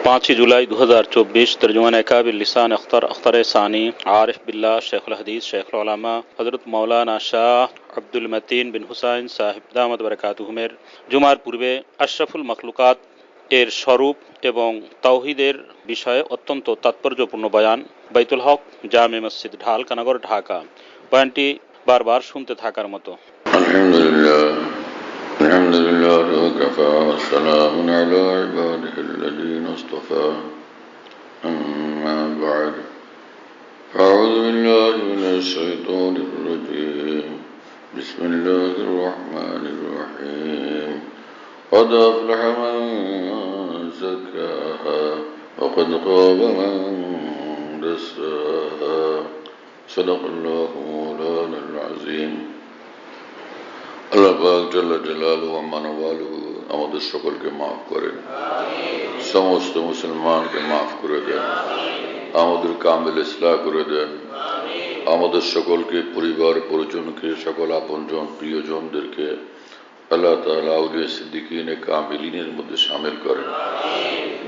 5 जुलाई 2024 तर्जुमान अकाबिल लिसान अख्तर सानी आरिफ बिल्ला शेखुल हदीस शेखुल उलमा हजरत मौलाना शाह আব্দুল মতিন বিন হুসাইন সাহেব দামাত বারাকাতুহুমের জুমার পূর্বে আশরাফুল মখলুকাত এর স্বরূপ এবং তাওহীদের বিষয়ে অত্যন্ত তাৎপর্যপূর্ণ বয়ান বাইতুল হক জামে মসজিদ ঢালকানগর ঢাকা। বয়ানটি বারবার শুনতে থাকার মতো। আলহামদুলিল্লাহ ওয়াকাফা ওয়াসসালামু আলা ইবাদিহিল্লাযীনা ইসতাফা আম্মা বা'দ আউযু বিল্লাহি মিনাশ শাইতানির রাজীম বিসমিল্লাহির রহমানির রহিম قد أفلح من زكاها وقد خاب من دساها صدق الله مولانا العظيم। আল্লাহ পাক জাল্লা জালালুহু ওয়া মানওয়ালুহু আমাদের সকলকে মাফ করেন, সমস্ত মুসলমানকে মাফ করে দেন, আমাদের কামিল ইসলাহ করে দেন, আমাদের সকলকে পরিবার পরিজনকে সকল আপনজন প্রিয়জনদেরকে আল্লাহ তাআলা আউলিয়া সিদ্দিকিনে কামিলিনের মধ্যে শামিল করেন,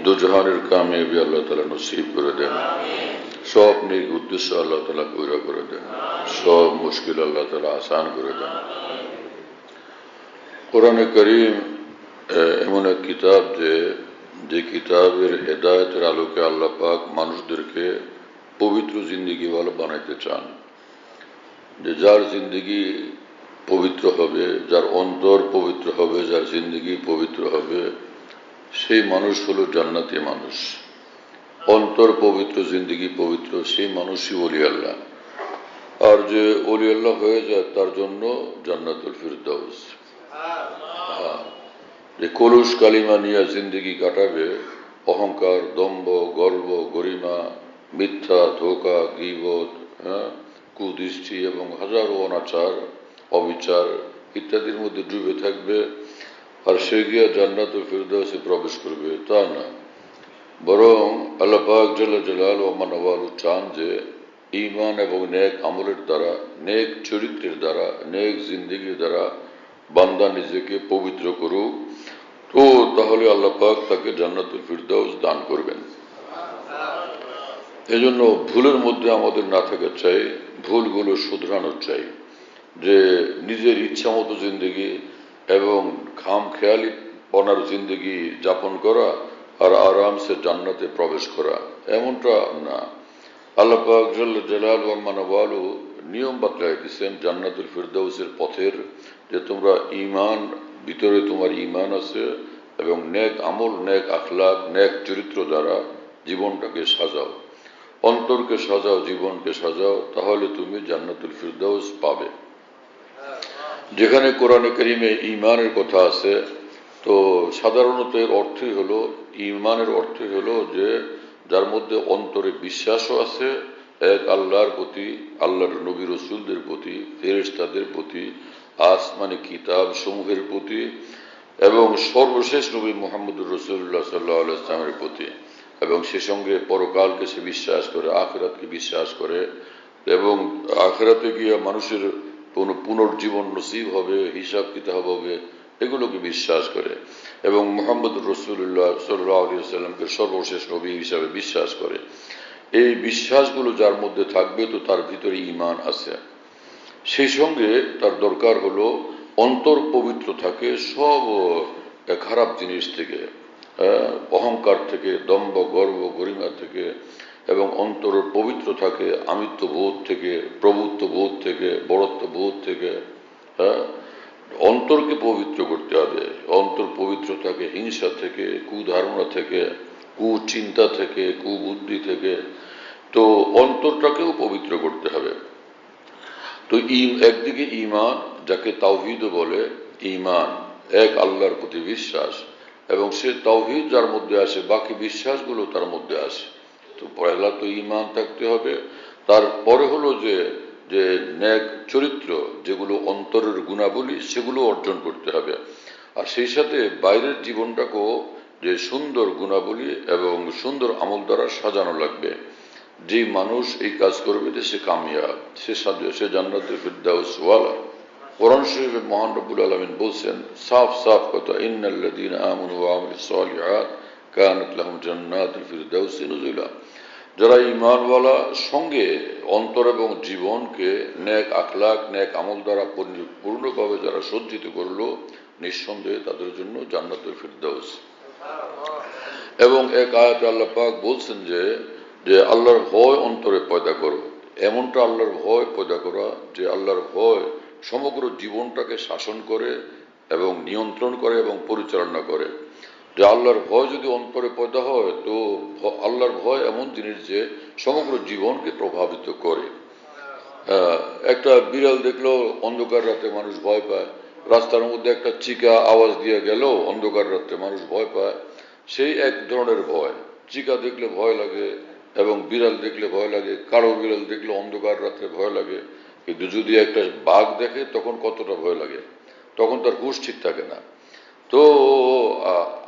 দুজাহানের কামিয়াবি আল্লাহ তাআলা নসিব করে দেন, সব নেক উদ্দেশ্য আল্লাহ তাআলা পুরা করে দেন, সব মুশকিল আল্লাহ তাআলা আসান করে দেন। কোরআনে কারীম এমন এক কিতাব যে কিতাবের হেদায়েতের আলোকে আল্লাহ পাক মানুষদেরকে পবিত্র জিন্দেগিওয়ালা বানাইতে চান, যে যার জিন্দেগি পবিত্র হবে, যার অন্তর পবিত্র হবে, যার জিন্দেগি পবিত্র হবে, সেই মানুষ হলো জান্নাতি মানুষ। অন্তর পবিত্র, জিন্দেগি পবিত্র, সেই মানুষই ওলি আল্লাহ। আর যে ওলি আল্লাহ হয়ে যায় তার জন্য জান্নাতুল ফিরদাউস। যে কলুষ কালিমা নিয়ে জিন্দেগি কাটাবে, অহংকার, দম্ভ, গর্ব, গরিমা, মিথ্যা, ধোঁকা, গীবত, কুদৃষ্টি এবং হাজারো অনাচার, অবিচার ইত্যাদির মধ্যে ডুবে থাকবে, আর সে গিয়া জান্নাতুল ফিরদাউসে প্রবেশ করবে তা না, বরং আল্লাহ পাক জাল্লা জালালুহু ওয়া মানওয়ালুহু চান যে ঈমান এবং নেক আমলের দ্বারা, নেক চরিত্রের দ্বারা, নেক জিন্দেগির দ্বারা বান্দা নিজেকে পবিত্র করুক, তো তাহলে আল্লাহ পাক তাকে জান্নাতুল ফিরদাউস দান করবেন। এজন্য ভুলের মধ্যে আমাদের না থাকা চাই, ভুলগুলো শুধরানো চাই, যে নিজের ইচ্ছা মতো জিন্দেগি এবং খামখেয়ালি পনার জিন্দেগি যাপন করা আর আরামসে জান্নাতে প্রবেশ করা, এমনটা না। আল্লাহ পাক জাল্লা জালালুহু ওয়া মানওয়ালুহু নিয়ম বাতলায় দিয়েছেন জান্নাতুল ফিরদাউসের পথের, যে তোমরা ঈমান, ভিতরে তোমার ঈমান আছে এবং নেক আমল, নেক আখলাক, নেক চরিত্র দ্বারা জীবনটাকে সাজাও, অন্তরকে সাজাও, জীবনকে সাজাও, তাহলে তুমি জান্নাতুল ফিরদাউস পাবে। যেখানে কোরআনে কারীমে ঈমানের কথা আছে, তো সাধারণত এর অর্থই হলো, ঈমানের অর্থই হলো যে যার মধ্যে অন্তরে বিশ্বাসও আছে এক আল্লাহর প্রতি, আল্লাহর নবী রাসূলদের প্রতি, ফেরেশতাদের প্রতি, আসমানি কিতাব সমূহের প্রতি এবং সর্বশেষ নবী মুহাম্মদুর রাসূলুল্লাহ সাল্লাল্লাহু আলাইহি ওয়াসাল্লামের প্রতি, এবং সে সঙ্গে পরকালকে সে বিশ্বাস করে, আখিরাতকে বিশ্বাস করে, এবং আখিরাতে গিয়ে মানুষের পুনর্জীবন নসিব হবে, হিসাব কিতাব হবে, এগুলোকে বিশ্বাস করে, এবং মুহাম্মদুর রাসূলুল্লাহ সাল্লাল্লাহু আলাইহি ওয়াসাল্লামকে সর্বশেষ নবী হিসাবে বিশ্বাস করে। এই বিশ্বাসগুলো যার মধ্যে থাকবে তো তার ভিতরে ঈমান আছে। সেই সঙ্গে তার দরকার হলো অন্তর পবিত্র থাকে সব খারাপ জিনিস থেকে, অহংকার থেকে, দম্ভ, গর্ব, গরিমা থেকে, এবং অন্তর পবিত্র থাকে আমিত্ব বোধ থেকে, প্রভুত্ব বোধ থেকে, বড়ত্ব বোধ থেকে। অন্তরকে পবিত্র করতে হবে। অন্তর পবিত্র থাকে হিংসা থেকে, কুধারণা থেকে, কুচিন্তা থেকে, কুবুদ্ধি থেকে। তো অন্তরটাকেও পবিত্র করতে হবে। তো একদিকে ঈমান, যাকে তাওহীদ বলে, ঈমান এক আল্লাহর প্রতি বিশ্বাস, এবং সে তাওহীদ যার মধ্যে আসে বাকি বিশ্বাসগুলো তার মধ্যে আসে। তো পয়লা তো ঈমান থাকতে হবে, তারপরে হলো যে নেক চরিত্র, যেগুলো অন্তরের গুণাবলী, সেগুলো অর্জন করতে হবে। আর সেই সাথে বাইরের জীবনটাকেও যে সুন্দর গুণাবলী এবং সুন্দর আমল দ্বারা সাজানো লাগবে। যে মানুষ এই কাজ করবে সে কামিয়াব, সে জান্নাতুল ফিরদাউস ওয়ালা। কোরআন শরীফে মহান রব্বুল আলামিন বলছেন সাফ সাফ কথা, ইন্নাল্লাযীনা আমানু ওয়া আমিলুস সালিহাত কানাত লাহুম জান্নাতুল ফিরদাউসি নুজুলা। যারা ঈমানওয়ালা সঙ্গে অন্তর এবং জীবনকে নেক আখলাক নেক আমল দ্বারা পূর্ণভাবে যারা সজ্জিত করলো, নিঃসন্দেহে তাদের জন্য জান্নাতুল ফিরদাউস। এবং এক আয়াতে আল্লাহ পাক বলছেন যে আল্লাহর ভয় অন্তরে পয়দা করো। এমনটা আল্লাহর ভয় পয়দা করা যে আল্লাহর ভয় সমগ্র জীবনটাকে শাসন করে এবং নিয়ন্ত্রণ করে এবং পরিচালনা করে। যে আল্লাহর ভয় যদি অন্তরে পয়দা হয়, তো আল্লাহর ভয় এমন জিনিস যে সমগ্র জীবনকে প্রভাবিত করে। একটা বিড়াল দেখলেও অন্ধকার রাতে মানুষ ভয় পায়, রাস্তার মধ্যে একটা চিকা আওয়াজ দিয়ে গেল অন্ধকার রাতে মানুষ ভয় পায়। সেই এক ধরনের ভয়, চিকা দেখলে ভয় লাগে এবং বিড়াল দেখলে ভয় লাগে, কালো বিড়াল দেখলে অন্ধকার রাতে ভয় লাগে। কিন্তু যদি একটা বাঘ দেখে তখন কতটা ভয় লাগে, তখন তার হুঁশ ঠিক থাকে না। তো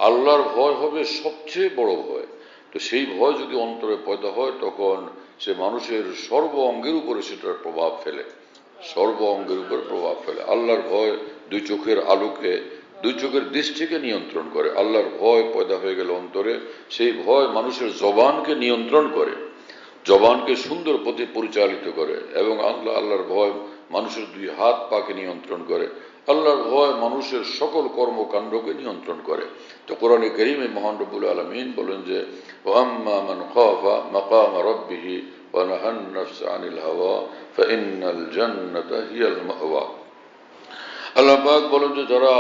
আল্লাহর ভয় হবে সবচেয়ে বড় ভয়। তো সেই ভয় যদি অন্তরে পয়দা হয়, তখন সে মানুষের সর্ব অঙ্গের উপরে সেটার প্রভাব ফেলে, সর্ব অঙ্গের উপরে প্রভাব ফেলে। আল্লাহর ভয় দুই চোখের আলোকে, দুই চোখের দৃষ্টিকে নিয়ন্ত্রণ করে। আল্লাহর ভয় পয়দা হয়ে গেলে অন্তরে, সেই ভয় মানুষের জবানকে নিয়ন্ত্রণ করে, জবানকে সুন্দর পথে পরিচালিত করে। এবং আল্লাহর ভয় মানুষের দুই হাত পাকে নিয়ন্ত্রণ করে। আল্লাহর ভয় মানুষের সকল কর্মকাণ্ডকে নিয়ন্ত্রণ করে। তো কোরআনে কারীমে মহান রব্বুল আলামিন বলেন যে ওয়াম্মা মান খাফা মাকাম রাব্বিহি ওয়া নাহান নাফসা আনিল হাওয়া ফাইন্নাল জান্নাতা হিয়াল মাওয়া। আল্লাহ পাক বলেন যে যারা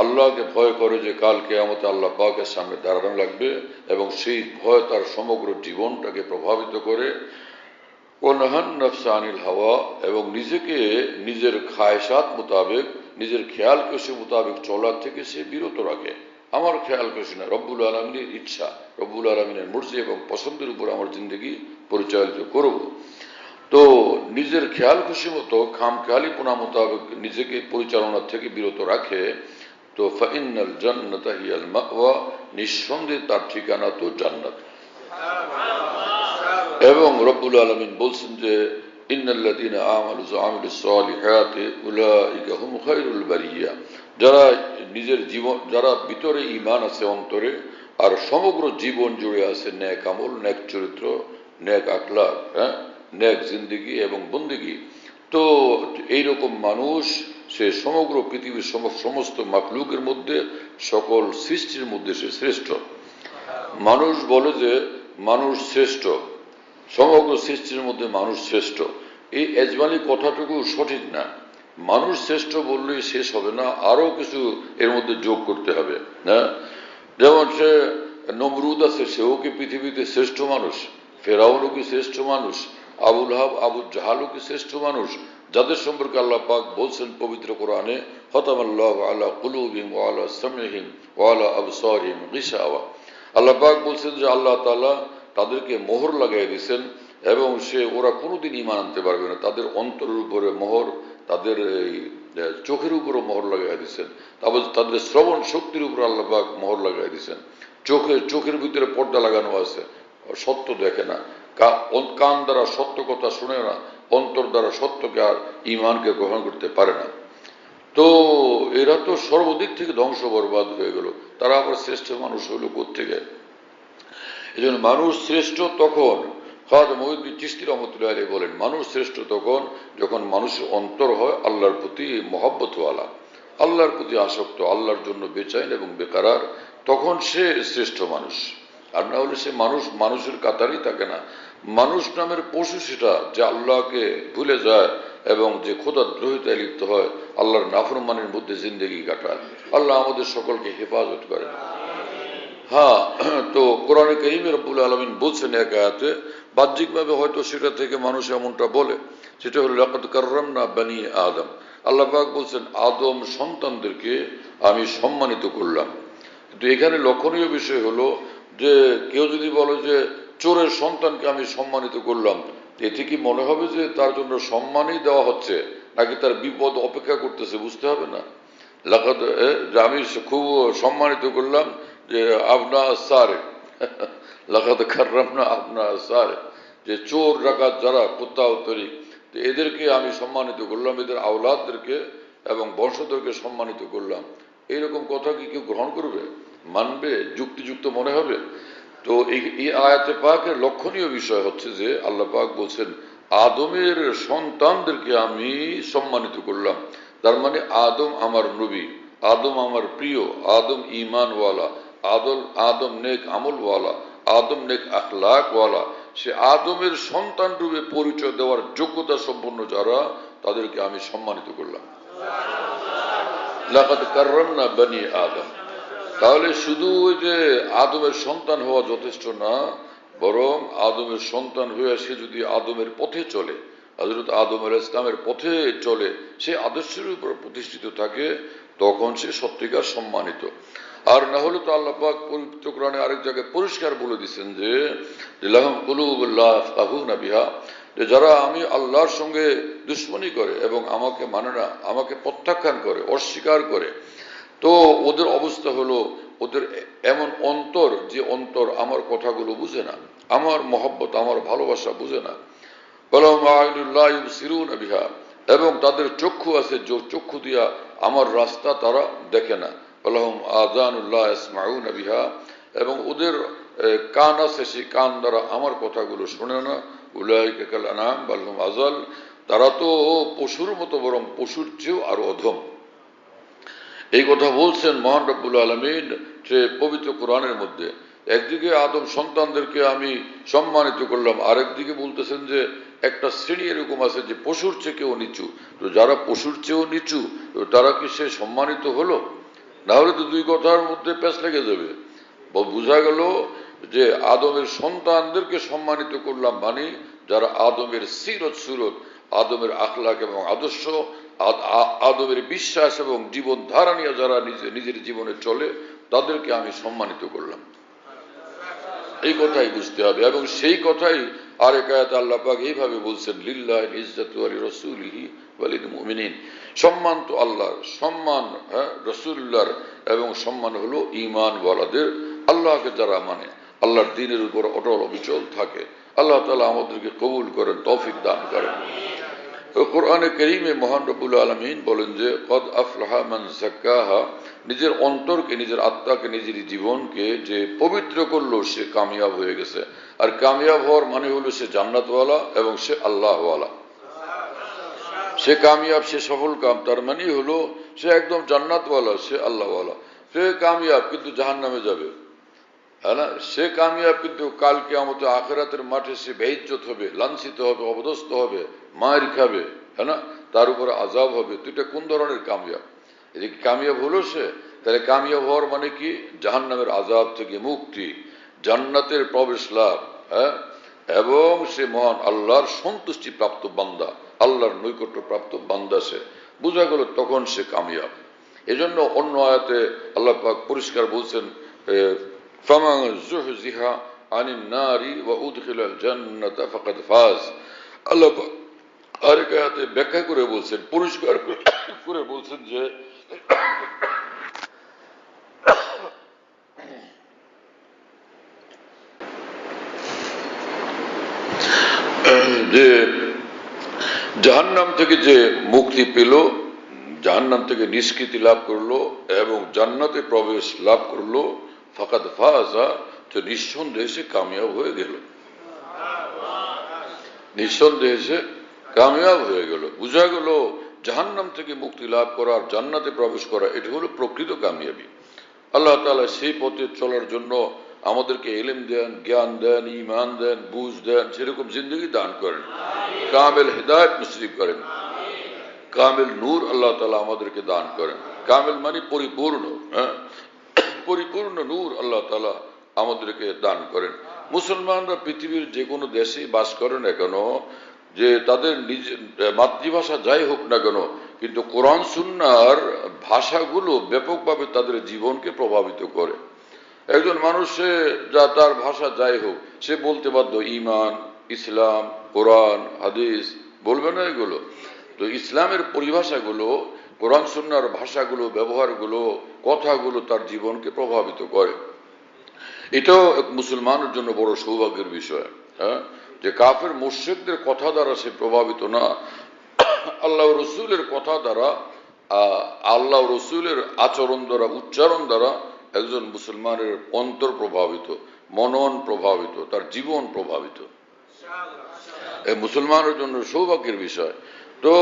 আল্লাহকে ভয় করে যে কাল কিয়ামতে আল্লাহ পাকের সামনে দাঁড়ানো লাগবে, এবং সেই ভয় তার সমগ্র জীবনটাকে প্রভাবিত করে। ওয়ানাহান নাফসা আনিল হাওয়া, এবং নিজেকে নিজের খায়সাত মোতাবেক, নিজের খেয়াল খুশি মোতাবেক চলার থেকে সে বিরত রাখে। আমার খেয়াল খুশি না, রব্বুল আলমিনের ইচ্ছা, রব্বুল আলমিনের মর্জি এবং পছন্দের উপর আমার জিন্দগি পরিচালিত করব। তো নিজের খেয়াল খুশি মতো খামখেয়ালিপনা মোতাবেক নিজেকে পরিচালনা থেকে বিরত রাখে, তো ফাইন্নাল জান্নাতা হিয়াল মাওয়া, নিঃসন্দেহে তার ঠিকানা তো জান্নাত। এবং রব্বুল আলামিন বলছেন যে ইন্নাল্লাযীনা আমানু ওয়া আমিলুস সালিহাতি উলাইকা হুম খায়রুল বারিয়া। যারা নিজের জীবন, যারা ভিতরে ঈমান আছে অন্তরে, আর সমগ্র জীবন জুড়ে আছে নেক আমল, নেক চরিত্র, নেক আখলাক, নেক জিন্দেগি এবং বন্দেগি, তো এইরকম মানুষ সে সমগ্র পৃথিবীর সমস্ত মাখলুকের মধ্যে, সকল সৃষ্টির মধ্যে সে শ্রেষ্ঠ। মানুষ বলে যে মানুষ শ্রেষ্ঠ, সমগ্র সৃষ্টির মধ্যে মানুষ শ্রেষ্ঠ। এই এজমালি কথাটুকু সঠিক না। মানুষ শ্রেষ্ঠ বললেই শেষ হবে না, আরো কিছু এর মধ্যে যোগ করতে হবে। হ্যাঁ, যেমন সে নমরুদ আছে, সেও কি পৃথিবীতে শ্রেষ্ঠ মানুষ? ফেরাউনও কি শ্রেষ্ঠ মানুষ? আবুল হাব আবু জাহালও কি শ্রেষ্ঠ মানুষ? যাদের সম্পর্কে আল্লাহ পাক বলছেন পবিত্র কোরআনে খতামাল্লাহু আলা কুলুবিহিম ওয়া আলা সামইহিম ওয়া আলা আবসারিহিম গিশাওয়া। আল্লাহ পাক বলছেন যে আল্লাহ তাআলা তাদেরকে মোহর লাগাই দিয়েছেন, এবং ওরা কোনোদিন ঈমান আনতে পারবে না। তাদের অন্তরের উপরে মোহর, তাদের চোখের উপরও মোহর লাগাই দিয়েছেন, তারপর তাদের শ্রবণ শক্তির উপর আল্লাহ পাক মোহর লাগাই দিয়েছেন। চোখের ভিতরে পর্দা লাগানো আছে, সত্য দেখে না, কান দ্বারা সত্য কথা শুনে না, অন্তর দ্বারা সত্যকে আর ঈমানকে গ্রহণ করতে পারে না। তো এরা তো সর্বদিক থেকে ধ্বংস বরবাদ হয়ে গেল, তারা আবার শ্রেষ্ঠ মানুষ হইল কোত্থেকে? এই জন্য মানুষ শ্রেষ্ঠ তখন, খাওয়াজা মঈনুদ্দিন চিশতি রহমতুল্লাহ আলাইহি বলেন, মানুষ শ্রেষ্ঠ তখন যখন মানুষের অন্তর হয় আল্লাহর প্রতি মহব্বতওয়ালা, আল্লাহর প্রতি আসক্ত, আল্লাহর জন্য বেচাইন এবং বেকারার, তখন সে শ্রেষ্ঠ মানুষ। আর না হলে সে মানুষের কাতারই থাকে না। মানুষ নামের পশু সেটা, যে আল্লাহকে ভুলে যায় এবং যে খোদাদ্রোহিতায় লিপ্ত হয়, আল্লাহর নাফরমানির মধ্যে জিন্দেগি কাটায়। আল্লাহ আমাদের সকলকে হেফাজত করেন। হ্যাঁ, তো কোরআনে কারীমে রব্বুল আলামিন বলছেন এক আয়াতে, বাহ্যিকভাবে হয়তো সেটা থেকে মানুষ এমনটা বলে, সেটা হলো লাকাদ কাররামনা বানি আদম। আল্লাহ পাক বলছেন আদম সন্তানদেরকে আমি সম্মানিত করলাম। কিন্তু এখানে লক্ষণীয় বিষয় হলো যে কেউ যদি বলে যে চোরের সন্তানকে আমি সম্মানিত করলাম, এতে কি মনে হবে যে তার জন্য সম্মানই দেওয়া হচ্ছে, নাকি তার বিপদ অপেক্ষা করতেছে? বুঝতে হবে না। লাকাদ, আমি খুব সম্মানিত করলাম যে আবনা সারে, লাকাদ কাররামনা আবনা সারে, যে চোর ডাকাত যারা কুত্তা তরিক, এদেরকে আমি সম্মানিত করলাম, এদের আওলাদদেরকে এবং বংশধরকে সম্মানিত করলাম। এইরকম কথা কি কেউ গ্রহণ করবে? মানবে? যুক্তিযুক্ত মনে হবে? তো এই আয়াতে পাকের লক্ষণীয় বিষয় হচ্ছে যে আল্লাহ পাক বলছেন আদমের সন্তানদেরকে আমি সম্মানিত করলাম। তার মানে আদম আমার নবী, আদম আমার প্রিয়, আদম ঈমানওয়ালা, আদম নেক আমলওয়ালা, আদম নেক আখলাকওয়ালা। সে আদমের সন্তান রূপে পরিচয় দেওয়ার যোগ্যতা সম্পন্ন যারা, তাদেরকে আমি সম্মানিত করলাম। লাকাদ কাররামনা বনি আদম। তাহলে শুধু ওই যে আদমের সন্তান হওয়া যথেষ্ট না, বরং আদমের সন্তান হয়ে সে যদি আদমের পথে চলে, হযরত আদম আলাইহিস সালামের পথে চলে, সে আদর্শের উপর প্রতিষ্ঠিত থাকে, তখন সে সত্যিকার সম্মানিত। আর না হলে তো আল্লাহ পাক পবিত্র কোরআনে আরেক জায়গায় পরিষ্কার বলে দিচ্ছেন যে লাহুম কুলুবুন লা ইয়াফকাহুনা বিহা, যে যারা আমি আল্লাহর সঙ্গে দুশমনি করে এবং আমাকে মানে না, আমাকে প্রত্যাখ্যান করে, অস্বীকার করে, তো ওদের অবস্থা হলো ওদের এমন অন্তর, যে অন্তর আমার কথাগুলো বুঝে না, আমার মহব্বত, আমার ভালোবাসা বুঝে না। বিহা, এবং তাদের চক্ষু আছে, যে চক্ষু দিয়া আমার রাস্তা তারা দেখে না। আযানুল্লাহ ইয়াসমাউনা বিহা, এবং ওদের কান আছে, সেই কান দ্বারা আমার কথাগুলো শোনে না। উলাইকা কাল আনআম বাল হুম আযাল, তারা তো পশুর মতো, বরং পশুর চেয়েও আরো অধম। এই কথা বলছেন মহান রব্বুল আলামিন যে পবিত্র কোরআনের মধ্যে। একদিকে আদম সন্তানদেরকে আমি সম্মানিত করলাম, আরেকদিকে বলতেছেন যে একটা শ্রেণী এরকম আছে যে পশুর চেয়েও নিচু। তো যারা পশুর চেয়েও নিচু, তো তারা কি সে সম্মানিত হলো? না হলে তো দুই কথার মধ্যে প্যাঁচ লেগে যাবে। বোঝা গেল যে আদমের সন্তানদেরকে সম্মানিত করলাম, মানে যারা আদমের সিরত সুরত, আদমের আখলাক এবং আদর্শ, আদমের বিশ্বাস এবং জীবন ধারা নিয়ে যারা নিজের জীবনে চলে, তাদেরকে আমি সম্মানিত করলাম। এই কথাই বুঝতে হবে। এবং সেই কথাই আরেক আয়াতে আল্লাহ পাক এইভাবে বলছেন লিল্লাহিল ইজ্জাতু ওয়া লিরাসূলিহি ওয়া লিল মুমিনিন, সম্মান তো আল্লাহর, সম্মান রাসূলুল্লাহর, এবং সম্মান হলো ঈমানওয়ালাদের, আল্লাহকে যারা মানে, আল্লাহর দ্বীনের উপর অটল অবিচল থাকে। আল্লাহ তাআলা আমাদেরকে কবুল করেন, তৌফিক দান করেন। কোরআনে কারীমে মহান রব্বুল আলামিন বলেন যে কদ আফলাহা মান যাক্কাহা, নিজের অন্তরকে, নিজের আত্মাকে, নিজের জীবনকে যে পবিত্র করলো, সে কামিয়াব হয়ে গেছে। আর কামিয়াব হওয়ার মানে হলো সে জান্নাতওয়ালা এবং সে আল্লাহওয়ালা। সে কামিয়াব, সে সফল কাম, তার মানে হলো সে একদম জান্নাতওয়ালা, সে আল্লাহওয়ালা। সে কামিয়াব কিন্তু জাহান্নামে যাবে, হ্যাঁ না? সে কামিয়াব কিন্তু কাল কিয়ামতে আখিরাতের মাঠে সে বেইজ্জত হবে, লাঞ্ছিত হবে, অপদস্থ হবে, মার খাবে, হ্যাঁ না? তার উপরে আযাব হবে। তো এটা কোন ধরনের কামিয়াব? এটা কি কামিয়াব হলো সে? তাহলে কামিয়াব হওয়ার মানে কি? জাহান্নামের আযাব থেকে মুক্তি, জান্নাতের প্রবেশ লাভ, হ্যাঁ, এবং সে মহান আল্লাহর সন্তুষ্টি প্রাপ্ত বান্দা, আল্লাহর নৈকট্য প্রাপ্ত বান্দা। সে বোঝা গেল তখন সে কামিয়াব। এজন্য অন্য আয়াতে আল্লাহ পাক পরিষ্কার বলছেন ফামান যুহযিহা আনিন নারি ওয়া উদখিলাল জান্নাতা ফাকাদ ফাজ। আল্লাহ পাক আরেক আয়াতে ব্যাখ্যা করে বলছেন, পরিষ্কার করে বলছেন যে জাহান্নাম থেকে যে মুক্তি পেল, জাহান্নাম থেকে নিষ্কৃতি লাভ করলো এবং জান্নাতে প্রবেশ লাভ করলো, ফাকাদ ফাজা, তো নিঃসন্দেহে সে কামিয়াব হয়ে গেল, নিঃসন্দেহে সে কামিয়াব হয়ে গেল। বুঝা গেল জাহান্নাম থেকে মুক্তি লাভ করা, জান্নাতে প্রবেশ করা, এটা হলো প্রকৃত কামিয়াবি। আল্লাহ তাআলা সেই পথে চলার জন্য আমাদেরকে ইলম দেন, জ্ঞান দেন, ঈমান দেন, বুঝ দেন, সেরকম জিন্দগি দান করেন, কামেল হিদায়াত নসিব করেন, কামেল নূর আল্লাহ তাআলা আমাদেরকে দান করেন। কামেল মানে পরিপূর্ণ, পরিপূর্ণ নূর আল্লাহ তাআলা আমাদেরকে দান করেন। মুসলমানরা পৃথিবীর যে কোনো দেশে বাস করেন না কেন, যে তাদের নিজের মাতৃভাষা যাই হোক না কেন, কিন্তু কোরআন সুন্নাহর ভাষাগুলো ব্যাপকভাবে তাদের জীবনকে প্রভাবিত করে। একজন মানুষে যা তার ভাষা যাই হোক, সে বলতে বাধ্য ঈমান, ইসলাম, কোরআন, হাদিস, বলবে না এগুলো? তো ইসলামের পরিভাষাগুলো, কোরআন সুন্নাহর ভাষাগুলো, ব্যবহারগুলো, কথাগুলো তার জীবনকে প্রভাবিত করে। এটাও এক মুসলমানের জন্য বড় সৌভাগ্যের বিষয়, হ্যাঁ, যে কাফের মুশরিকদের কথা দ্বারা সে প্রভাবিত না, আল্লাহ রসুলের কথা দ্বারা, আল্লাহ রসুলের আচরণ দ্বারা, উচ্চারণ দ্বারা একজন মুসলমানের অন্তর প্রভাবিত, মনন প্রভাবিত, তার জীবন প্রভাবিত। এই মুসলমানের জন্য সৌভাগ্যের বিষয়। তো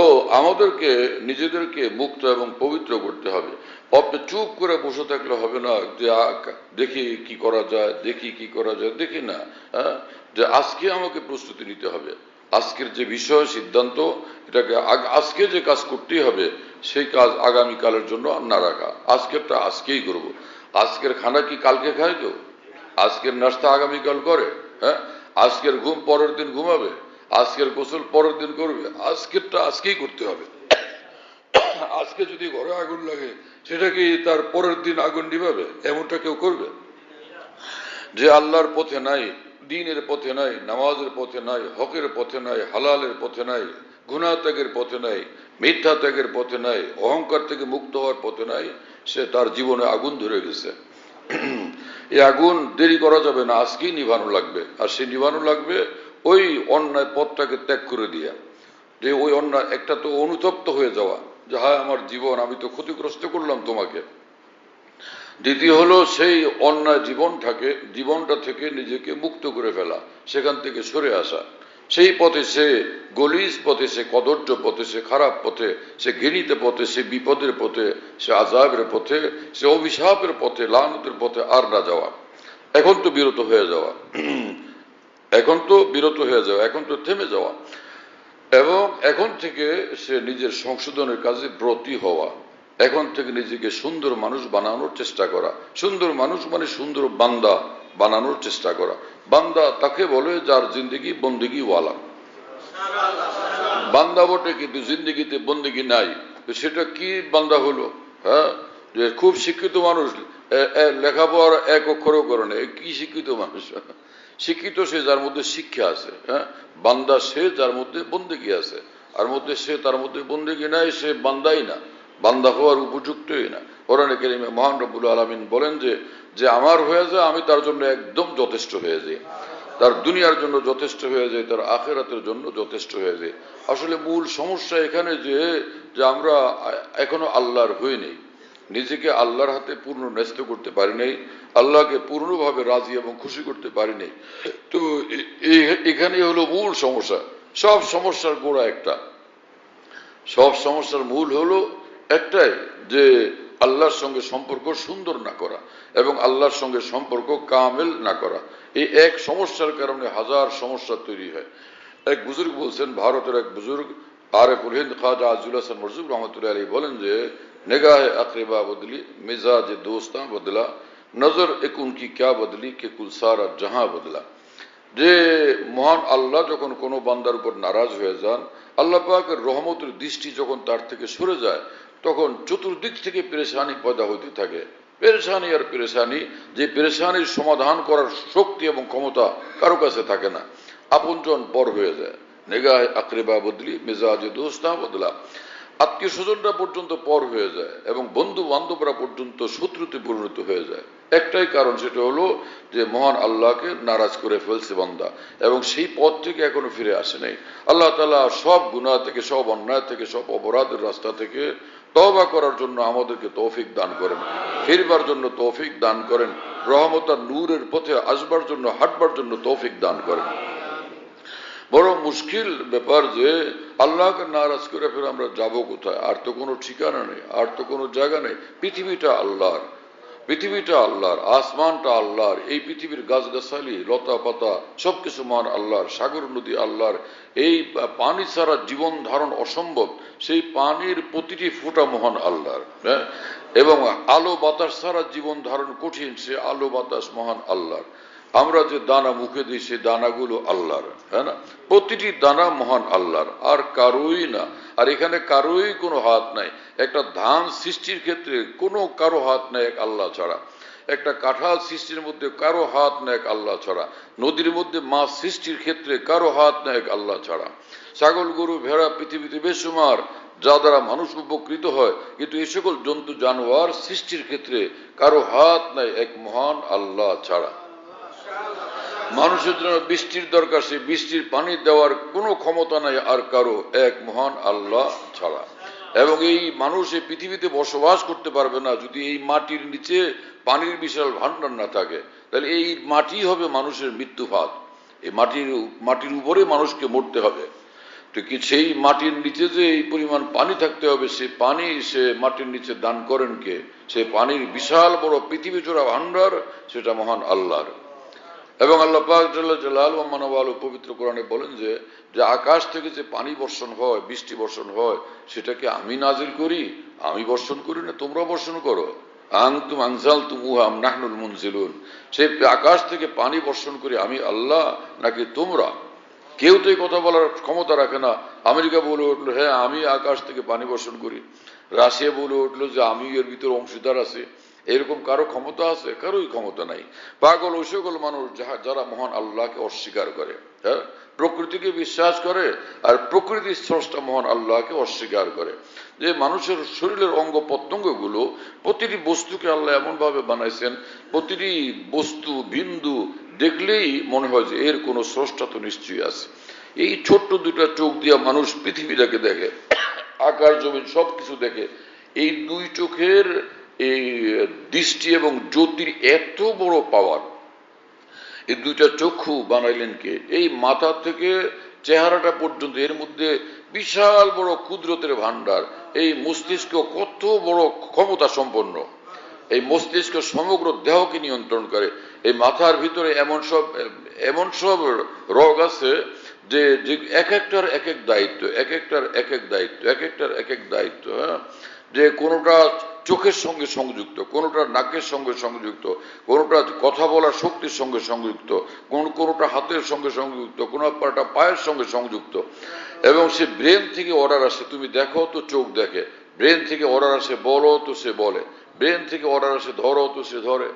আমাদেরকে নিজেদেরকে মুক্ত এবং পবিত্র করতে হবে। আপনি চুপ করে বসে থাকলে হবে না যে দেখি কি করা যায়, দেখি কি করা যায়, দেখি না। হ্যাঁ, যে আজকে আমাকে প্রস্তুতি নিতে হবে, আজকের যে বিষয় সিদ্ধান্ত, এটাকে আজকে যে কাজ করতেই হবে, সেই কাজ আগামীকালের জন্য না রাখা। আজকেরটা আজকেই করব। আজকের খানা কি কালকে খায় কেউ? আজকের নাস্তা আগামীকাল করে? হ্যাঁ, আজকের ঘুম পরের দিন ঘুমাবে, আজকের গোসল পরের দিন করবে। আজকেরটা আজকেই করতে হবে। আজকে যদি ঘরে আগুন লাগে, সেটা কি তার পরের দিন আগুন নিভাবে? এমনটা কেউ করবে? যে আল্লাহর পথে নাই, দ্বীনের পথে নাই, নামাজের পথে নাই, হকের পথে নাই, হালালের পথে নাই, গুনাহ ত্যাগের পথে নাই, মিথ্যা ত্যাগের পথে নাই, অহংকার থেকে মুক্ত হওয়ার পথে নাই, সে তার জীবনে আগুন ধরে গেছে। এই আগুন দেরি করা যাবে না, আজকেই নিভানো লাগবে। আর সে নিভানো লাগবে ওই অন্যায় পথটাকে ত্যাগ করে দিয়া। যে ওই অন্যায় একটা তো অনুতপ্ত হয়ে যাওয়া, যে হায় আমার জীবন, আমি তো ক্ষতিগ্রস্ত করলাম তোমাকে। দ্বিতীয় হলো সেই অন্যায় জীবনটা থেকে নিজেকে মুক্ত করে ফেলা, সেখান থেকে সরে আসা। সেই পথে সে গলিজ পথে, সে কদর্য পথে, সে খারাপ পথে, সে ঘৃণিত পথে, সে বিপদের পথে, সে আযাবের পথে, সে অভিশাপের পথে, লানতের পথে আর না যাওয়া। এখন তো বিরত হয়ে যাওয়া, এখন তো বিরত হয়ে যাওয়া, এখন তো থেমে যাওয়া, এবং এখন থেকে সে নিজের সংশোধনের কাজে ব্রতী হওয়া। এখন থেকে নিজেকে সুন্দর মানুষ বানানোর চেষ্টা করা। সুন্দর মানুষ মানে সুন্দর বান্দা বানানোর চেষ্টা করা। বান্দা তাকে বলে যার জিন্দগি বন্দেগি ওয়ালা। বান্দা বটে কিন্তু জিন্দগিতে বন্দেগি নাই, সেটা কি বান্দা হলো? হ্যাঁ, যে খুব শিক্ষিত মানুষ, লেখাপড়া এক অক্ষরও করে না, কি শিক্ষিত মানুষ? শিক্ষিত সে যার মধ্যে শিক্ষা আছে। হ্যাঁ, বান্দা সে যার মধ্যে বন্দেগি আছে। আর মধ্যে সে তার মধ্যে বন্দেগি নাই, সে বান্দাই না, বান্দা হওয়ার উপযুক্তই না। কোরআনে কারিমে মহান রব্বুল আলামিন বলেন যে আমার হয়ে যায়, আমি তার জন্য একদম যথেষ্ট হয়ে যাই। তার দুনিয়ার জন্য যথেষ্ট হয়ে যায়, তার আখিরাতের জন্য যথেষ্ট হয়ে যায়। আসলে মূল সমস্যা এখানে যে আমরা এখনো আল্লাহর হই নেই, নিজেকে আল্লাহর হাতে পূর্ণ ন্যস্ত করতে পারি নাই, আল্লাহকে পূর্ণভাবে রাজি এবং খুশি করতে পারি নাই। তো এখানে হলো মূল সমস্যা। সব সমস্যার গোড়া একটা, সব সমস্যার মূল হলো একটাই, যে আল্লাহর সঙ্গে সম্পর্ক সুন্দর না করা এবং আল্লাহর সঙ্গে সম্পর্ক কামেল না করা। এই এক সমস্যার কারণে হাজার সমস্যা তৈরি হয়। এক বুজুর্গ বলছেন, ভারতের এক বুজুর্গ আরেফুল হিন্দ খাজা আজুল হাসান মরজুক রহমতুল্লাহ আলী বলেন যে निगाह अकरबा बदली, मिजाज दोस्ता बदला, नजर एक उनकी क्या बदली कि कुल सारा जहां बदला। যে মহান আল্লাহ যখন কোনো বান্দার উপর নারাজ হয়ে যান, আল্লাহ পাকের রহমতের দৃষ্টি যখন তার থেকে সরে যায়, তখন চতুর্দিক থেকে পেরেশানি পয়দা হইতে থাকে। পেরেশানি আর পেরেশানি, যে পেরেশানির সমাধান করার শক্তি এবং ক্ষমতা কারো কাছে থাকে না। আপনজন পর হয়ে যায়। নিগাহে আকরিবা বদলি, মেজাজে দোস্তা বদলা। আত্মীয় স্বজনরা পর্যন্ত পর হয়ে যায় এবং বন্ধু বান্ধবরা পর্যন্ত শত্রুতে পরিণত হয়ে যায়। একটাই কারণ, সেটা হলো যে মহান আল্লাহকে নারাজ করে ফেলছে বান্দা এবং সেই পথ থেকে এখনো ফিরে আসে নাই। আল্লাহ তাআলা সব গুনাহ থেকে, সব অন্যায় থেকে, সব অপরাধের রাস্তা থেকে তওবা করার জন্য আমাদেরকে তৌফিক দান করেন, ফিরবার জন্য তৌফিক দান করেন, রহমত আর নূরের পথে আসবার জন্য, হাঁটবার জন্য তৌফিক দান করেন। বড় মুশকিল ব্যাপার যে আল্লাহকে নারাজ করে ফের আমরা যাবো কোথায়? আর তো কোনো ঠিকানা নেই, আর তো কোনো জায়গা নেই। পৃথিবীটা আল্লাহর, পৃথিবীটা আল্লাহর, আসমানটা আল্লাহর, এই পৃথিবীর গাছগাছালি, লতা পাতা সবকিছু মহান আল্লাহর, সাগর নদী আল্লাহর। এই পানি ছাড়া জীবন ধারণ অসম্ভব, সেই পানির প্রতিটি ফোঁটা মহান আল্লাহর। হ্যাঁ, এবং আলো বাতাস ছাড়া জীবন ধারণ কঠিন, সে আলো বাতাস মহান আল্লাহর। আমরা যে দানা মুখে দিই, সেই দানাগুলো আল্লাহর। হ্যাঁ না, প্রতিটি দানা মহান আল্লাহর, আর কারোই না। আর এখানে কারোই কোনো হাত নাই। একটা ধান সৃষ্টির ক্ষেত্রে কোনো কারো হাত নাই এক আল্লাহ ছাড়া। একটা কাঁঠাল সৃষ্টির মধ্যে কারো হাত নাই এক আল্লাহ ছাড়া। নদীর মধ্যে মাছ সৃষ্টির ক্ষেত্রে কারো হাত নাই এক আল্লাহ ছাড়া। ছাগল গরু ভেড়া পৃথিবীতে বেশুমার, যা দ্বারা মানুষ উপকৃত হয়, কিন্তু এই সকল জন্তু জানোয়ার সৃষ্টির ক্ষেত্রে কারো হাত নাই এক মহান আল্লাহ ছাড়া। মানুষের জন্য বৃষ্টির দরকার, সেই বৃষ্টির পানি দেওয়ার কোনো ক্ষমতা নাই আর কারো এক মহান আল্লাহ ছাড়া। এবং এই মানুষ এই পৃথিবীতে বসবাস করতে পারবে না যদি এই মাটির নিচে পানির বিশাল ভান্ডার না থাকে। তাহলে এই মাটি হবে মানুষের মৃত্যুফাত। এই মাটির উপরে মানুষকে মরতে হবে। তো কি সেই মাটির নিচে যে এই পরিমাণ পানি থাকতে হবে, সে পানি সে মাটির নিচে দান করেন কে? সে পানির বিশাল বড় পৃথিবী জোড়া ভান্ডার, সেটা মহান আল্লাহর। এবং আল্লাহ পাক জাল্লা জালালুহু ওয়া মানওয়ালু পবিত্র কোরআনে বলেন যে আকাশ থেকে যে পানি বর্ষণ হয়, বৃষ্টি বর্ষণ হয়, সেটাকে আমি নাজিল করি, আমি বর্ষণ করি না, তোমরা বর্ষণ করো। আনতুম আনজালতুমুহা আম নাহনুল মুনজিলুন। সেই আকাশ থেকে পানি বর্ষণ করি আমি আল্লাহ নাকি তোমরা? কেউ তো এই কথা বলার ক্ষমতা রাখে না। আমেরিকা বলে উঠলো হ্যাঁ আমি আকাশ থেকে পানি বর্ষণ করি, রাশিয়া বলে উঠলো যে আমি এর ভিতরে অংশীদার আছি। এরকম কারো ক্ষমতা আছে? কারোই ক্ষমতা নাই। পাগল ও সকল মানুষ যারা মহান আল্লাহকে অস্বীকার করে, হ্যাঁ, প্রকৃতিকে বিশ্বাস করে আর প্রকৃতির স্রষ্টা মহান আল্লাহকে অস্বীকার করে। যে মানুষের শরীরের অঙ্গ প্রত্যঙ্গ গুলো, প্রতিটি বস্তুকে আল্লাহ এমন ভাবে বানাইছেন, প্রতিটি বস্তু বিন্দু দেখলেই মনে হয় যে এর কোনো স্রষ্টা তো নিশ্চয়ই আছে। এই ছোট্ট দুটা চোখ দিয়া মানুষ পৃথিবীটাকে দেখে, আকাশ জমিন সবকিছু দেখে। এই দুই চোখের এই দৃষ্টি এবং জ্যোতির এত বড় পাওয়ার, এই দুইটা চক্ষু বানাইলেন কে? এই মাথা থেকে চেহারাটা পর্যন্ত এর মধ্যে বিশাল বড় কুদরতের ভান্ডার। এই মস্তিষ্ক কত বড় ক্ষমতা সম্পন্ন। এই মস্তিষ্ক সমগ্র দেহকে নিয়ন্ত্রণ করে। এই মাথার ভিতরে এমন সব রোগ আছে যে এক একটার এক এক দায়িত্ব, এক একটার এক এক দায়িত্ব, এক একটার এক এক দায়িত্ব। হ্যাঁ, যে কোনোটা চোখের সঙ্গে সংযুক্ত, কোনোটা নাকের সঙ্গে সংযুক্ত, কোনোটা কথা বলার শক্তির সঙ্গে সংযুক্ত, কোনোটা হাতের সঙ্গে সংযুক্ত, কোনোটা পায়ের সঙ্গে সংযুক্ত। এবং সে ব্রেন থেকে অর্ডার আসে, তুমি দেখো তো চোখ দেখে। ব্রেন থেকে অর্ডার আসে বলো তো সে বলে। ব্রেন থেকে অর্ডার আসে ধরো তো সে ধরে।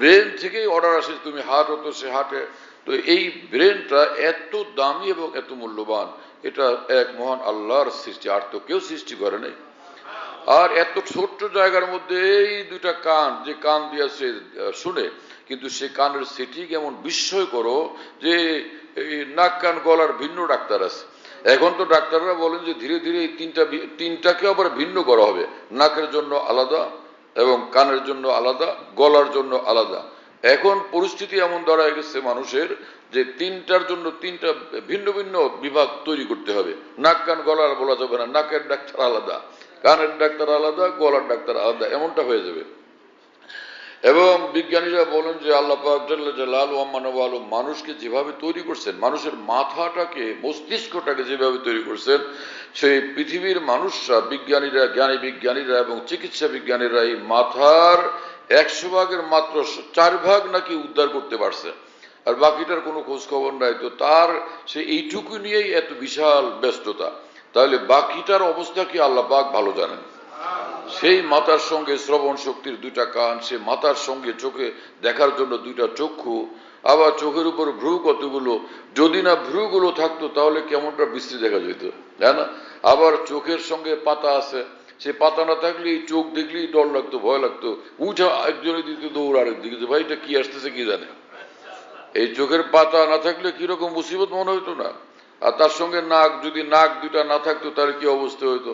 ব্রেন থেকেই অর্ডার আসে তুমি হাঁটো তো সে হাঁটে। তো এই ব্রেনটা এত দামি এবং এত মূল্যবান, এটা এক মহান আল্লাহর সৃষ্টি, আর তো কেউ সৃষ্টি করে নাই। আর এত ছোট্ট জায়গার মধ্যে এই দুইটা কান, যে কান দিয়ে সে শুনে, কিন্তু সে কানের সেটিং এমন বিস্ময় করো যে এই নাক কান গলার ভিন্ন ডাক্তার আছে। এখন তো ডাক্তাররা বলেন যে ধীরে ধীরে এই তিনটাকে আবার ভিন্ন করা হবে। নাকের জন্য আলাদা এবং কানের জন্য আলাদা, গলার জন্য আলাদা। এখন পরিস্থিতি এমন দাঁড়ায় গেছে মানুষের যে তিনটার জন্য তিনটা ভিন্ন ভিন্ন বিভাগ তৈরি করতে হবে। নাক কান গলার বলা যাবে না, নাকের ডাক্তার আলাদা, কানের ডাক্তার আলাদা, গলার ডাক্তার আলাদা, এমনটা হয়ে যাবে। এবং বিজ্ঞানীরা বলেন যে আল্লাহ পাক জাল্লা জালালুহু ওয়া মানওয়ালু মানুষকে যেভাবে তৈরি করছেন, মানুষের মাথাটাকে মস্তিষ্কটাকে যেভাবে তৈরি করছেন, সেই পৃথিবীর মানুষরা, বিজ্ঞানীরা, জ্ঞানী বিজ্ঞানীরা এবং চিকিৎসা বিজ্ঞানীরা এই মাথার 100 ভাগের মাত্র 4 ভাগ নাকি উদ্ধার করতে পারছে, আর বাকিটার কোনো খোঁজ খবর নাই। তো তার সে এইটুকু নিয়েই এত বিশাল ব্যস্ততা, তাহলে বাকিটার অবস্থা কি আল্লাহ পাক ভালো জানেন। সেই মাথার সঙ্গে শ্রবণ শক্তির দুইটা কান, সে মাথার সঙ্গে চোখে দেখার জন্য দুইটা চক্ষু, আবার চোখের উপর ভ্রু কতগুলো, যদি না ভ্রুগুলো থাকতো তাহলে কেমনটা বিশ্রী দেখা যেত, তাই না? আবার চোখের সঙ্গে পাতা আছে, সে পাতা না থাকলে চোখ দেখলেই ডর লাগতো, ভয় লাগতো, উঠা একজনের দিতে দৌড় আরেক দিকে, যে ভাই এটা কি আসতেছে কি জানে। এই চোখের পাতা না থাকলে কিরকম মুসিবত মনে হইতো না? আর তার সঙ্গে নাক, যদি নাক দুইটা না থাকতো তাহলে কি অবস্থা হইতো?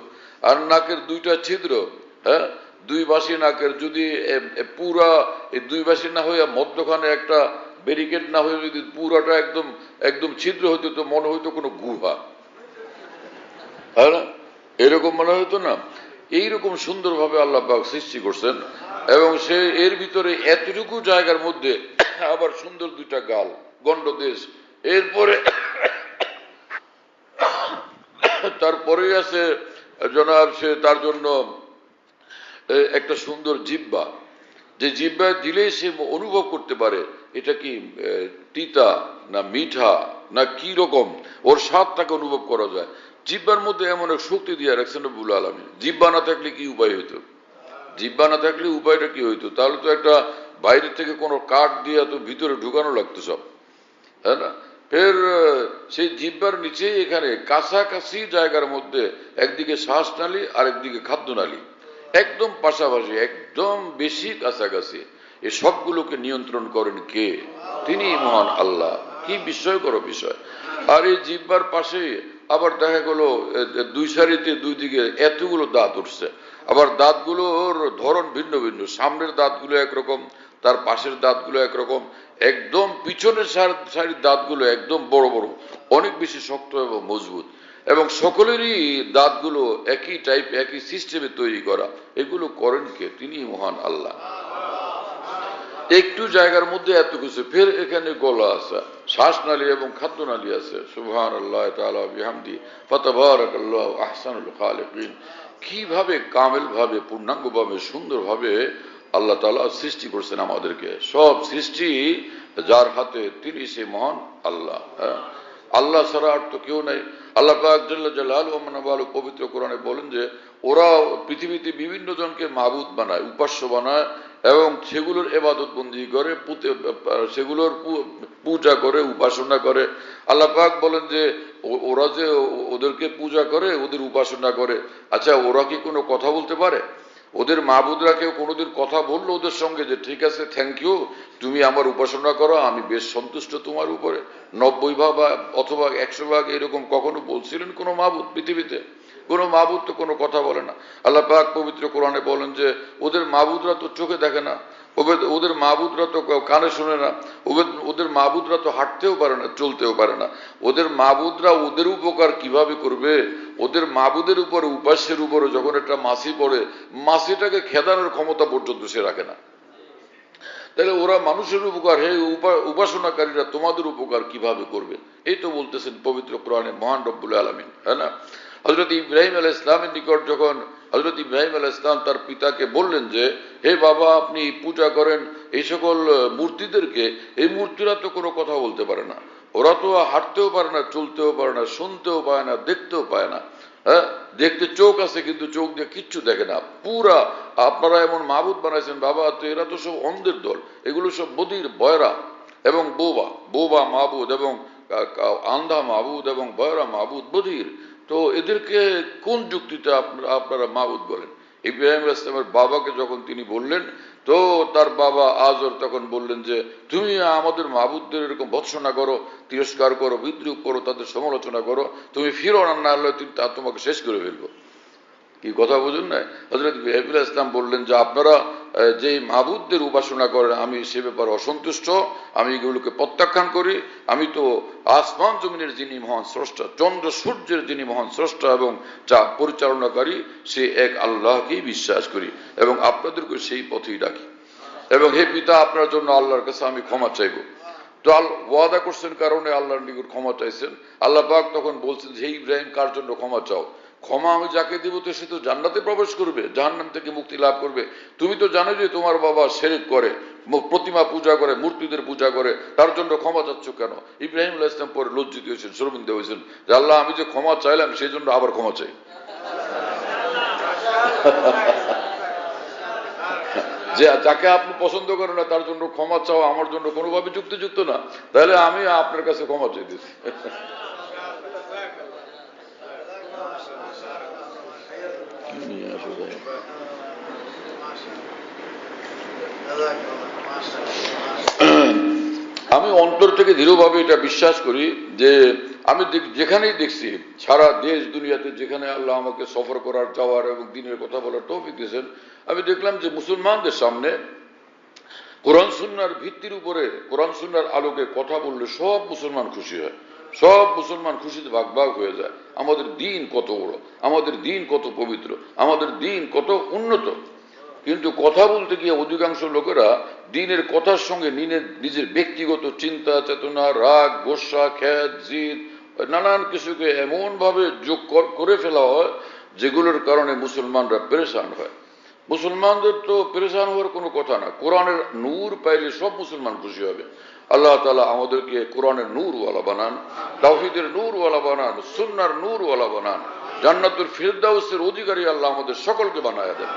আর নাকের দুইটা ছিদ্র, হ্যাঁ, দুই বাসি নাকের, যদি পুরা এই দুই বাসি না হইয়া মধ্যখানে একটা ব্যারিকেড না হয়ে যদি পুরাটা একদম একদম ছিদ্র হইতো, তো মনে হইতো কোনো গুহা, হ্যাঁ না? এরকম মনে হইতো না? এইরকম সুন্দরভাবে আল্লাহ পাক সৃষ্টি করছেন। এবং সে এর ভিতরে এতটুকু জায়গার মধ্যে আবার সুন্দর দুইটা গাল, গন্ডদেশ, এরপরে তারপরে আছে জনাব সে তার জন্য একটা সুন্দর জিহ্বা, যে জিহ্বা দিলেই সে অনুভব করতে পারে এটা কি তিতা না মিঠা না কি রকম, ওর স্বাদটাকে অনুভব করা যায়। জিহ্বার মধ্যে এমন এক শক্তি দিয়ে রাখছেন রব্বুল আলামিন। জিহ্বা না থাকলে কি উপায় হইতো? জিহ্বা না থাকলে উপায়টা কি হইতো? তাহলে তো একটা বাইরে থেকে কোনো কাঠ দিয়ে তো ভিতরে ঢুকানো লাগতো সব, তাই না? ফের সেই জিহ্বার নিচেই এখানে কাছাকাছি জায়গার মধ্যে একদিকে শ্বাসনালী আর একদিকে খাদ্যনালী, একদম পাশাপাশি, একদম বেশি কাছাকাছি। এই সবগুলোকে নিয়ন্ত্রণ করেন কে? তিনি মহান আল্লাহ। কি বিস্ময়কর বিষয়! আর এই জিহ্বার পাশে আবার দেখা গেল দুই সারিতে দুই দিকে এতগুলো দাঁত উঠছে, আবার দাঁতগুলোর ধরন ভিন্ন ভিন্ন, সামনের দাঁতগুলো একরকম, তার পাশের দাঁতগুলো একরকম, একদম পিছনের সারির দাঁতগুলো একদম বড় বড়, অনেক বেশি শক্ত এবং মজবুত, এবং সকলেরই দাঁতগুলো একই টাইপ একই সিস্টেমে তৈরি করা। এগুলো করেন কে? তিনি মহান আল্লাহ। একটু জায়গার মধ্যে এত কিছু, ফের এখানে গলা আছে, শ্বাসনালী এবং খাদ্যনালী আছে। সুবহানাল্লাহ তাআলা বিহামদি ফাতাবারাকাল্লাহু আহসানুল খালিকিন। কিভাবে কামেল ভাবে, পূর্ণাঙ্গ ভাবে, সুন্দর ভাবে আল্লাহ তাআলা সৃষ্টি করছেন আমাদেরকে। সব সৃষ্টি যার হাতে, তিনি সে মহান আল্লাহ। আল্লাহ ছাড়া আর তো কেউ নাই। আল্লাহ পাক জাল্লা জালালুহু ওয়া মানাওয়ালু পবিত্র কোরআনে বলেন যে ওরা পৃথিবীতে বিভিন্ন জনকে মাবুদ বানায়, উপাস্য বানায়, এবং সেগুলোর ইবাদত বন্দি করে, সেগুলোর পূজা করে, উপাসনা করে। আল্লাহ পাক বলেন যে ওরা যে ওদেরকে পূজা করে, ওদের উপাসনা করে, আচ্ছা ওরা কি কোনো কথা বলতে পারে? ওদের মাবুদরা কেউ কোনোদিন কথা বললো ওদের সঙ্গে যে ঠিক আছে, থ্যাংক ইউ, তুমি আমার উপাসনা করো, আমি বেশ সন্তুষ্ট তোমার উপরে? 90 ভাগ অথবা 100 ভাগ এরকম কখনো বলছিলেন কোনো মাবুদ পৃথিবীতে? কোনো মাবুদ তো কোনো কথা বলে না। আল্লাহ পাক পবিত্র কোরআনে বলেন যে ওদের মাবুদরা তো চোখে দেখে না, ওদের মাবুদরা তো কানে শুনে না, ওদের মাবুদরা তো হাঁটতেও পারে না, চলতেও পারে না। ওদের মাবুদরা ওদের উপকার কিভাবে করবে? ওদের মাবুদের উপরে, উপাস্যের উপরে যখন একটা মাছি পড়ে, মাছিটাকে খেদানোর ক্ষমতা পর্যন্ত সে রাখে না। তাহলে ওরা মানুষের উপকার, হে উপাসনাকারীরা তোমাদের উপকার কিভাবে করবে? এই তো বলতেছেন পবিত্র কোরআনে মহান রব্বুল আলামিন, হ্যাঁ না? হযরত ইব্রাহিম আলাইহিস সালামের নিকট যখন হযরত ইব্রাহিম আলাইহিস সালাম তার পিতাকে বললেন যে হে বাবা, আপনি পূজা করেন এই সকল মূর্তিদেরকে, এই মূর্তিরা তো কোনো কথা বলতে পারে না, ওরা তো হাঁটতেও পারে না, চলতেও পারে না, শুনতেও পায় না, দেখতেও পায় না। হ্যাঁ, দেখতে চোখ আছে কিন্তু চোখ দিয়ে কিচ্ছু দেখে না। পুরা আপনারা এমন মাবুদ বানাইছেন বাবা, তো এরা তো সব অন্ধের দল, এগুলো সব বধির, বয়রা এবং বোবা মাবুদ, এবং আন্ধা মাবুদ এবং বয়রা মাবুদ, বধির। তো এদেরকে কোন যুক্তিতে আপনারা মাবুদ বলেন? ইব্রাহিম আলাইহিস সালামের বাবাকে যখন তিনি বললেন, তো তার বাবা আজর তখন বললেন যে তুমি আমাদের মাবুদদের এরকম ভৎসনা করো, তিরস্কার করো, বিদ্রুপ করো, তাদের সমালোচনা করো, তুমি ফিরো না হলে তা তোমাকে শেষ করে ফেলবো। কি কথা বুঝুন না? হযরত ইব্রাহিম আলাইহিস সালাম বললেন যে আপনারা যে মাবুদদের উপাসনা করেন, আমি সে ব্যাপারে অসন্তুষ্ট, আমি এগুলোকে প্রত্যাখ্যান করি। আমি তো আসমান জমিনের যিনি মহান স্রষ্টা, চন্দ্র সূর্যের যিনি মহান স্রষ্টা এবং যা পরিচালনাকারী, সে এক আল্লাহকেই বিশ্বাস করি এবং আপনাদেরকে সেই পথেই ডাকি। এবং হে পিতা, আপনার জন্য আল্লাহর কাছে আমি ক্ষমা চাইব। তো ওয়াদা করছেন কারণে আল্লাহর নিকট ক্ষমা চাইছেন। আল্লাহ পাক তখন বলছেন যে হে ইব্রাহিম, কার জন্য ক্ষমা চাও? ক্ষমা আমি যাকে দিব তো সে তো জান্নাতে প্রবেশ করবে, জাহান্নাম থেকে মুক্তি লাভ করবে। তুমি তো জানো যে তোমার বাবা শিরক করে, প্রতিমা পূজা করে, মূর্তিদের পূজা করে, তার জন্য ক্ষমা চাচ্ছ কেন? ইব্রাহিম আলাইহিস সালাম পরে লজ্জিত হয়েছেন, শর্মিন্দা হয়েছেন যে আল্লাহ, আমি যে ক্ষমা চাইলাম সেই জন্য আবার ক্ষমা চাই। যে যাকে আপনি পছন্দ করেন না তার জন্য ক্ষমা চাওয়া আমার জন্য কোনোভাবে যুক্তিযুক্ত না, তাহলে আমি আপনার কাছে ক্ষমা চাইতেছি। আমি অন্তর থেকে দৃঢ়ভাবে এটা বিশ্বাস করি যে আমি যেখানেই দেখছি, সারা দেশ দুনিয়াতে যেখানে আল্লাহ আমাকে সফর করার, যাওয়ার এবং দিনের কথা বলার তৌফিক দিয়েছেন, আমি দেখলাম যে মুসলমানদের সামনে কোরআন সুন্নাহর ভিত্তির উপরে, কোরআন সুন্নাহর আলোকে কথা বললে সব মুসলমান খুশি হয়, সব মুসলমান খুশিতে ভাগ ভাগ হয়ে যায়। আমাদের দিন কত বড়, আমাদের দিন কত পবিত্র, আমাদের দিন কত উন্নত। কিন্তু কথা বলতে গিয়ে অধিকাংশ লোকেরা দিনের কথার সঙ্গে নিজের ব্যক্তিগত চিন্তা চেতনা, রাগ, গোসা, খ্যাত, জিদ, নানান কিছুকে এমন ভাবে যোগ করে ফেলা হয় যেগুলোর কারণে মুসলমানরা পেরেশান হয়। মুসলমানদের তো পেরেশান হওয়ার কোনো কথা না, কোরআনের নূর পাইলে সব মুসলমান খুশি হবে। আল্লাহ তাআলা আমাদেরকে কোরআনের নূরওয়ালা বানান, তাওহীদের নূরওয়ালা বানান, সুন্নাহর নূরওয়ালা বানান, জান্নাতুল ফিরদাউসের অধিকারী আল্লাহ আমাদের সকলকে বানায়া দেন,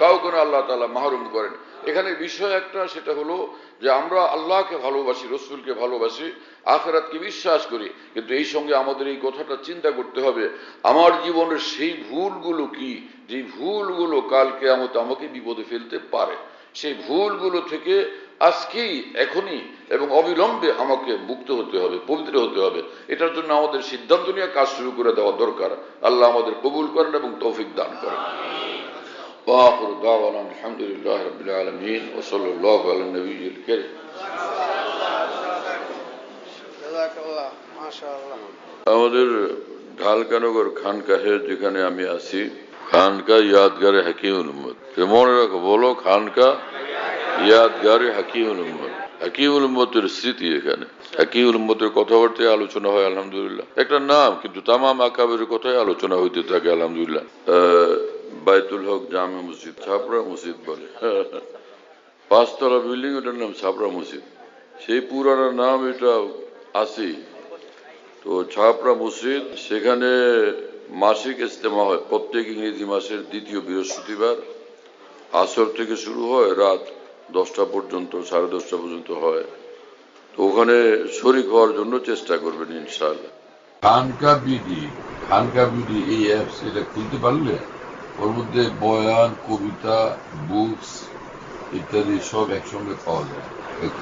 কাউকে আল্লাহ তাআলা মাহরুম করেন। এখানে বিষয় একটা, সেটা হলো যে আমরা আল্লাহকে ভালোবাসি, রসুলকে ভালোবাসি, আখিরাতকে বিশ্বাস করি, কিন্তু এই সঙ্গে আমাদের এই কথাটা চিন্তা করতে হবে, আমার জীবনের সেই ভুলগুলো কি, যে ভুলগুলো কাল কিয়ামতে আমাকে বিপদে ফেলতে পারে। সেই ভুলগুলো থেকে আজকেই, এখনই এবং অবিলম্বে আমাকে মুক্ত হতে হবে, পবিত্র হতে হবে। এটার জন্য আমাদের সিদ্ধান্ত নিয়ে কাজ শুরু করে দেওয়া দরকার। আল্লাহ আমাদের কবুল করেন এবং তৌফিক দান করেন। وآخر دعوانا الحمد لله رب العالمين وصلى الله على النبي الكريم. আমাদের ঢালকানগর খানকাহে যেখানে আমি আছি, খানকা ইয়াদগারে হাকিমুল উম্মত। মনে রাখো, বলো খানকা ইয়াদগারে হাকিমুল উম্মত। হাকিমুল উম্মতের স্মৃতি এখানে, হাকিমুল উম্মতের কথাবার্তায় আলোচনা হয় আলহামদুলিল্লাহ। একটা নাম, কিন্তু তামাম আকাবের কথাই আলোচনা হইতে থাকে আলহামদুলিল্লাহ। বাইতুল হক জামে মসজিদ, ছাপড়া মসজিদ বলে, 5 তলা বিল্ডিং, ওটার নাম ছাপড়া মসজিদ। সেই পুরানো নাম এটা আছে। তো ছাপড়া মসজিদ, সেখানে মাসিক ইজতেমা হয় প্রত্যেক ইংরেজি মাসের 2য় বৃহস্পতিবার। আসর থেকে শুরু হয়, রাত 10টা পর্যন্ত, 10:30 পর্যন্ত হয়। তো ওখানে শরীক হওয়ার জন্য চেষ্টা করবেন ইনশাআল্লাহ। খানকা বিডি এই অ্যাপস, এটা খুলতে পারলে ওর মধ্যে বয়ান, কবিতা, বুকস ইত্যাদি সব একসঙ্গে পাওয়া যায়।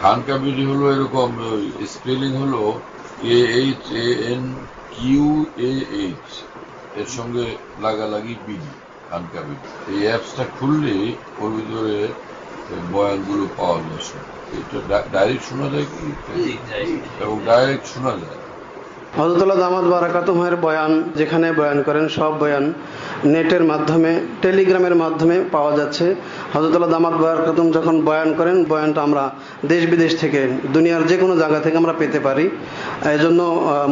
খানকা বিডি হলো এরকম, স্পেলিং হলো KHANQAH, এর সঙ্গে লাগালাগি বিডি, খানকা বিডি। এই অ্যাপসটা খুললে ওর ভিতরে বয়ানগুলো পাওয়া যায়। এটা ডাইরেক্ট শোনা যায় কি, এবং ডাইরেক্ট শোনা যায়। হযরতুল্লাহ দামাত বারাকাতুহুমের বয়ান, যেখানে বয়ান করেন, সব বয়ান নেটের মাধ্যমে, টেলিগ্রামের মাধ্যমে পাওয়া যাচ্ছে। হযরতুল্লাহ দামাত বারাকাতুহুম যখন বয়ান করেন, বয়ানটা আমরা দেশ বিদেশ থেকে, দুনিয়ার যে কোনো জায়গা থেকে আমরা পেতে পারি। এই জন্য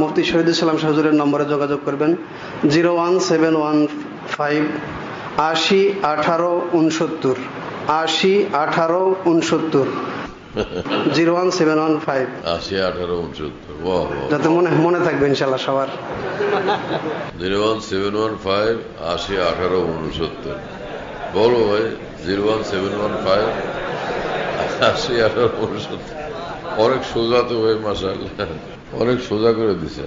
মুফতি শহীদুল ইসলাম শাহ হুজুরের নম্বরে যোগাযোগ করবেন, 01715 80 18 69, 80 18 69, 01715 80 18 69। যাতে মনে থাকবে ইনশাল্লাহ সবার। 01715 80 18 69। বলো ভাই, 01715 80 18 69। অনেক সোজা তো ভাই, মাশাআল্লাহ, অনেক সোজা করে দিছে।